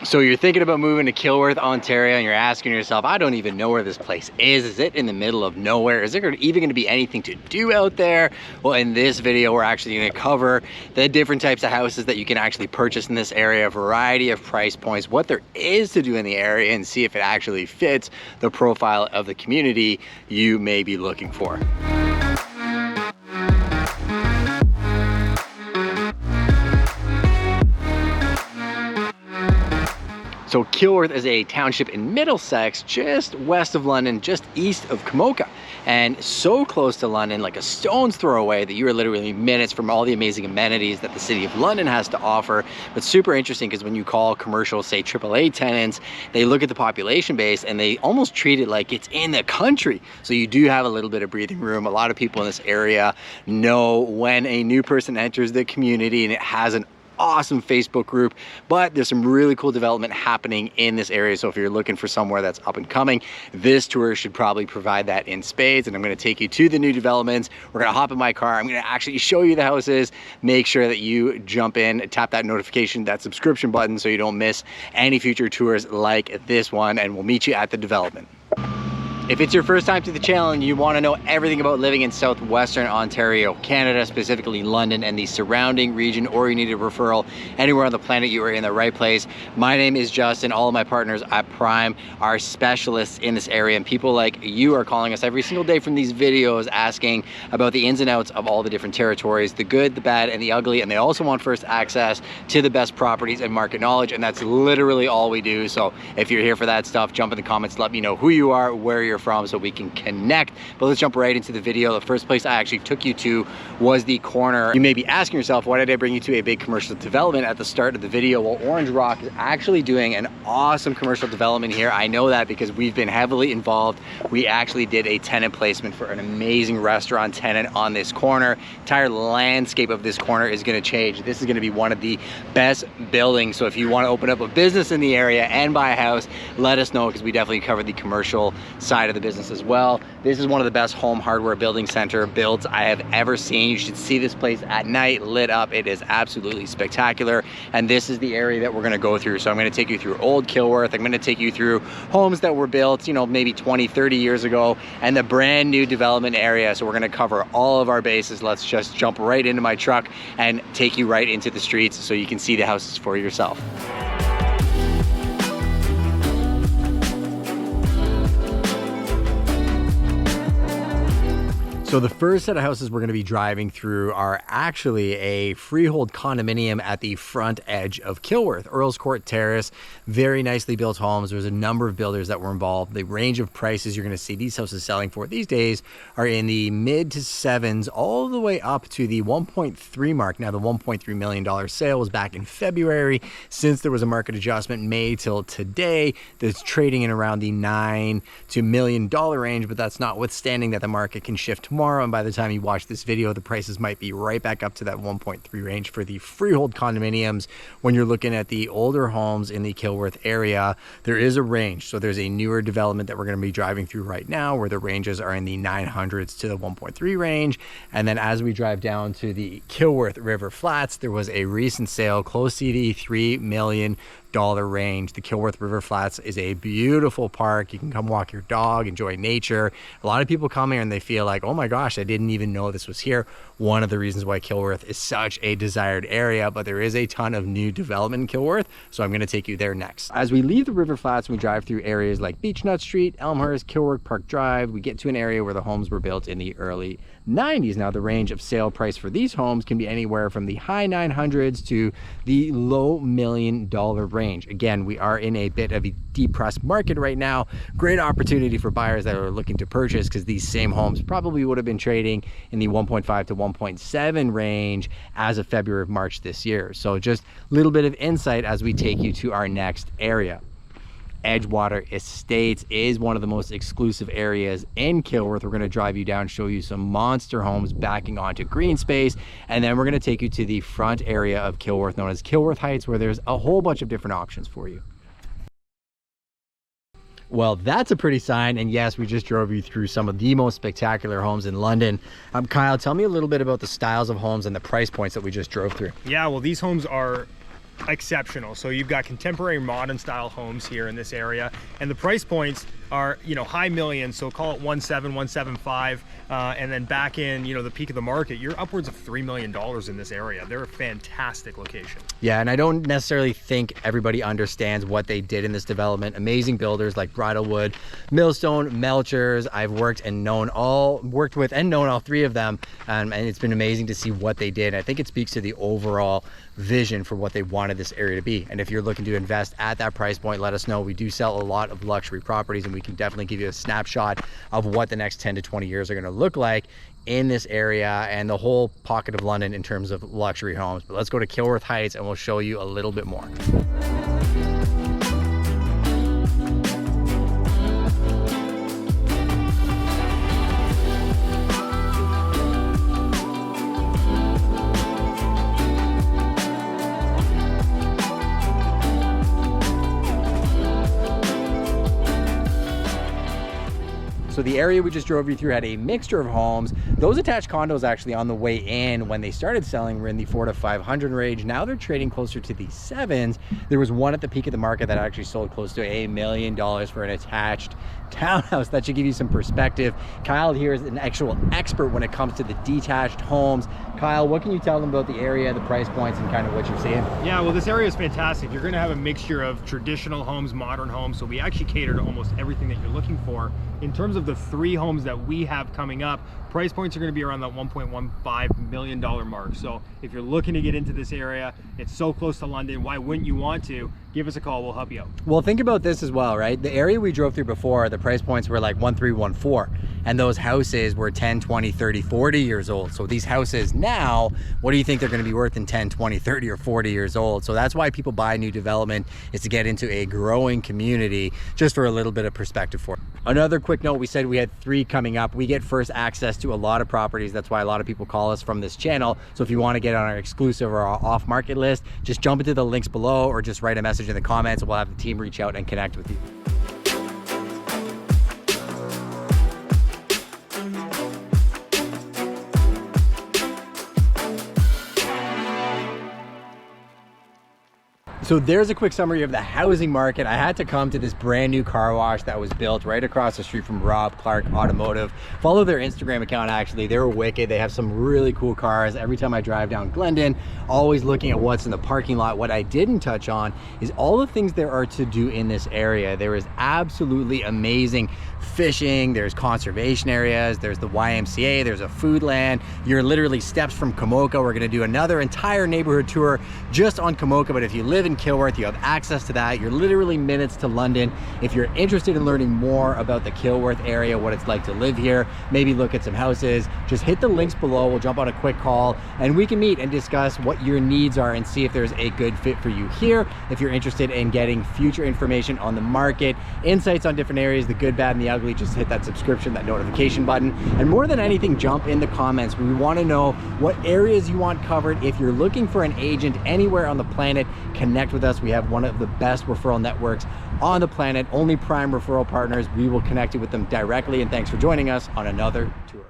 So you're thinking about moving to Kilworth, Ontario, and you're asking yourself, I don't even know where this place is. Is it in the middle of nowhere? Is there even going to be anything to do out there? Well, in this video, we're actually going to cover the different types of houses that you can actually purchase in this area, a variety of price points, what there is to do in the area, and see if it actually fits the profile of the community you may be looking for. So Kilworth is a township in Middlesex, just west of London, just east of Camoka, and so close to London, like a stone's throw away, that you are literally minutes from all the amazing amenities that the city of London has to offer. But super interesting because when you call commercial, say AAA tenants, they look at the population base and they almost treat it like it's in the country. So you do have a little bit of breathing room. A lot of people in this area know when a new person enters the community, and it has an awesome Facebook group, but there's some really cool development happening in this area. So if you're looking for somewhere that's up and coming, this tour should probably provide that in spades. And I'm going to take you to the new developments. We're going to hop in my car. I'm going to actually show you the houses. Make sure that you jump in, tap that notification, that subscription button, so you don't miss any future tours like this one, and we'll meet you at the development. If it's your first time to the channel and you want to know everything about living in southwestern Ontario, Canada, specifically London and the surrounding region, or you need a referral anywhere on the planet, you are in the right place. My name is Justin. All of my partners at Prime are specialists in this area, and people like you are calling us every single day from these videos asking about the ins and outs of all the different territories, the good, the bad, and the ugly. And they also want first access to the best properties and market knowledge, and that's literally all we do. So if you're here for that stuff, jump in the comments, let me know who you are, where you're from, so we can connect. But let's jump right into the video. The first place I actually took you to was the corner. You may be asking yourself, why did I bring you to a big commercial development at the start of the video? Well, Orange Rock is actually doing an awesome commercial development here. I know that because we've been heavily involved. We actually did a tenant placement for an amazing restaurant tenant on this corner. Entire landscape of this corner is going to change. This is going to be one of the best buildings. So if you want to open up a business in the area and buy a house, let us know, because we definitely cover the commercial side of the business as well. This is one of the best home hardware building center builds I have ever seen. You should see this place at night lit up. It is absolutely spectacular. And this is the area that we're going to go through. So I'm going to take you through old Kilworth. I'm going to take you through homes that were built, you know, maybe 20, 30 years ago, and the brand new development area. So we're going to cover all of our bases. Let's just jump right into my truck and take you right into the streets so you can see the houses for yourself. So the first set of houses we're going to be driving through are actually a freehold condominium at the front edge of Kilworth, Earls Court Terrace. Very nicely built homes. There's a number of builders that were involved. The range of prices you're going to see these houses selling for these days are in the mid to sevens, all the way up to the 1.3 mark. Now the $1.3 million sale was back in February. Since there was a market adjustment made till today, that's trading in around the $9 to $1 million range, but that's notwithstanding that the market can shift tomorrow, and by the time you watch this video, the prices might be right back up to that 1.3 range for the freehold condominiums. When you're looking at the older homes in the Kilworth area, there is a range. So there's a newer development that we're going to be driving through right now where the ranges are in the 900s to the 1.3 range. And then as we drive down to the Kilworth River Flats, there was a recent sale close to the $3 million range. The Kilworth River Flats is a beautiful park. You can come walk your dog, enjoy nature. A lot of people come here and they feel like, oh my gosh, I didn't even know this was here. One of the reasons why Kilworth is such a desired area, but there is a ton of new development in Kilworth, so I'm going to take you there next. As we leave the River Flats, we drive through areas like Beechnut Street, Elmhurst, Kilworth Park Drive. We get to an area where the homes were built in the early 90s. Now the range of sale price for these homes can be anywhere from the high 900s to the low $1 million range. Again, we are in a bit of a depressed market right now. Great opportunity for buyers that are looking to purchase, because these same homes probably would have been trading in the 1.5 to 1.7 range as of February of March this year. So just a little bit of insight as we take you to our next area. Edgewater Estates is one of the most exclusive areas in Kilworth. We're going to drive you down, show you some monster homes backing onto green space, and then we're going to take you to the front area of Kilworth known as Kilworth Heights, where there's a whole bunch of different options for you. Well, that's a pretty sign, and yes, we just drove you through some of the most spectacular homes in London. Kyle, tell me a little bit about the styles of homes and the price points that we just drove through. Yeah, well, these homes are exceptional. So you've got contemporary modern style homes here in this area, and the price points are, you know, high millions, so call it 1.7, 1.75, and then back in, you know, the peak of the market, you're upwards of $3 million in this area. They're a fantastic location. Yeah, and I don't necessarily think everybody understands what they did in this development. Amazing builders like Bridalwood, Millstone, Melchers. I've worked with and known all three of them, and it's been amazing to see what they did. I think it speaks to the overall vision for what they wanted this area to be. And if you're looking to invest at that price point, let us know. We do sell a lot of luxury properties, and we can definitely give you a snapshot of what the next 10 to 20 years are going to look like in this area and the whole pocket of London in terms of luxury homes. But let's go to Kilworth Heights and we'll show you a little bit more. So the area we just drove you through had a mixture of homes. Those attached condos actually on the way in when they started selling were in the 400 to 500 range. Now they're trading closer to the 7s. There was one at the peak of the market that actually sold close to $1 million for an attached townhouse. That should give you some perspective. Kyle here is an actual expert when it comes to the detached homes. Kyle, what can you tell them about the area, the price points, and kind of what you're seeing? Yeah, well, this area is fantastic. You're going to have a mixture of traditional homes, modern homes, so we actually cater to almost everything that you're looking for. In terms of the 3 homes that we have coming up, price points are going to be around that $1.15 million mark. So if you're looking to get into this area, it's so close to London, why wouldn't you want to? Give us a call, we'll help you out. Well, think about this as well, right? The area we drove through before, the price points were like 1.3, 1.4, and those houses were 10, 20, 30, 40 years old. So these houses now, what do you think they're going to be worth in 10, 20, 30, or 40 years old? So that's why people buy new development, is to get into a growing community, just for a little bit of perspective for it. Another quick note, we said we had 3 coming up. We get first access to a lot of properties. That's why a lot of people call us from this channel. So if you want to get on our exclusive or our off-market list, just jump into the links below or just write a message in the comments. We'll have the team reach out and connect with you. So there's a quick summary of the housing market. I had to come to this brand new car wash that was built right across the street from Rob Clark Automotive. Follow their Instagram account, actually. They were wicked. They have some really cool cars. Every time I drive down Glendon, always looking at what's in the parking lot. What I didn't touch on is all the things there are to do in this area. There is absolutely amazing fishing, there's conservation areas, there's the YMCA, there's a food land. You're literally steps from Komoka. We're gonna do another entire neighborhood tour just on Komoka, but if you live in Kilworth, you have access to that. You're literally minutes to London. If you're interested in learning more about the Kilworth area, what it's like to live here, maybe look at some houses, just hit the links below. We'll jump on a quick call and we can meet and discuss what your needs are and see if there's a good fit for you here. If you're interested in getting future information on the market, insights on different areas, the good, bad, and the ugly, just hit that subscription, that notification button. And more than anything, jump in the comments. We want to know what areas you want covered. If you're looking for an agent anywhere on the planet, connect with us. We have one of the best referral networks on the planet, only prime referral partners. We will connect you with them directly. And thanks for joining us on another tour.